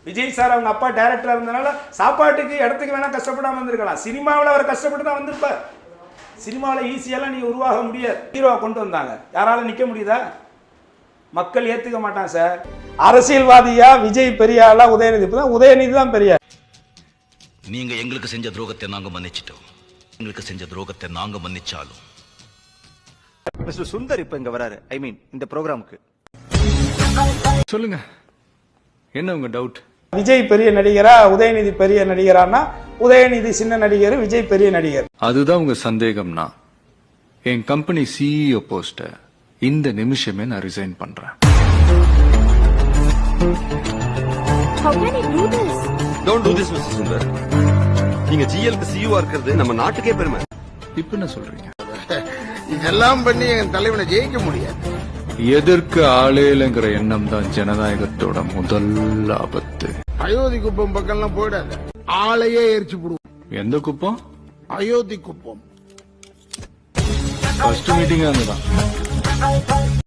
Vijay sir அவங்க அப்பா டைரக்டரா இருந்தனால சாப்பாட்டுக்கு இடத்துக்கு வேணா கஷ்டப்படாம வந்திருக்கலாம். சினிமாவில் அவர் கஷ்டப்பட்டு தான் வந்திருப்பார். சினிமாவில் ஈஸியெல்லாம் நீ உருவாக முடியாது. ஹீரோவை கொண்டு வந்தாங்க, யாரால நிக்க முடியுதா? மக்கள் ஏத்துக்க மாட்டான் சார். அரசியல்வாதியா விஜய் பெரிய ஆளா, உதயநிதி தான். உதயநிதி தான் பெரிய. நீங்க எங்களுக்கு செஞ்ச துரோகத்தை நாங்க மன்னிச்சிட்டோம். எங்களுக்கு செஞ்ச துரோகத்தை நாங்க மன்னிச்சாலும் மிஸ்டர் சுந்தர் இப்ப இங்க வராரு. ஐ மீன் இந்த ப்ரோக்ராமுக்கு. சொல்லுங்க, என்ன உங்க டவுட்? விஜய் பெரிய நடிகரா, உதயநிதி பெரிய நடிகரானா உதயநிதி சின்ன நடிகர், விஜய் பெரிய நடிகர். அதுதான் உங்க சந்தேகம்னா என் கம்பெனி சிஇஓ போஸ்ட இந்த நிமிஷமே நான் ரிசைன் பண்றேன். How can you do this? Don't do this, Mr. Sundar. நீங்க ஜிஎல்க்கு சிஇஓ இருக்கிறது நம்ம நாட்டுக்கே பெருமை. இப்ப என்ன சொல்றீங்க? இதெல்லாம் பண்ணி என் தலைவனை ஜெயிக்க முடியாது. எதற்கு ஆளேலங்கிற எண்ணம் தான் ஜனநாயகத்தோட முதல் ஆபத்து. அயோத்தி குப்பம் பக்கம்லாம் போயிடாத, ஆளையே எரிச்சு போடுவோம். எந்த குப்பம்? அயோத்தி குப்பம். ஃபர்ஸ்ட் மீட்டிங் அங்கதான்.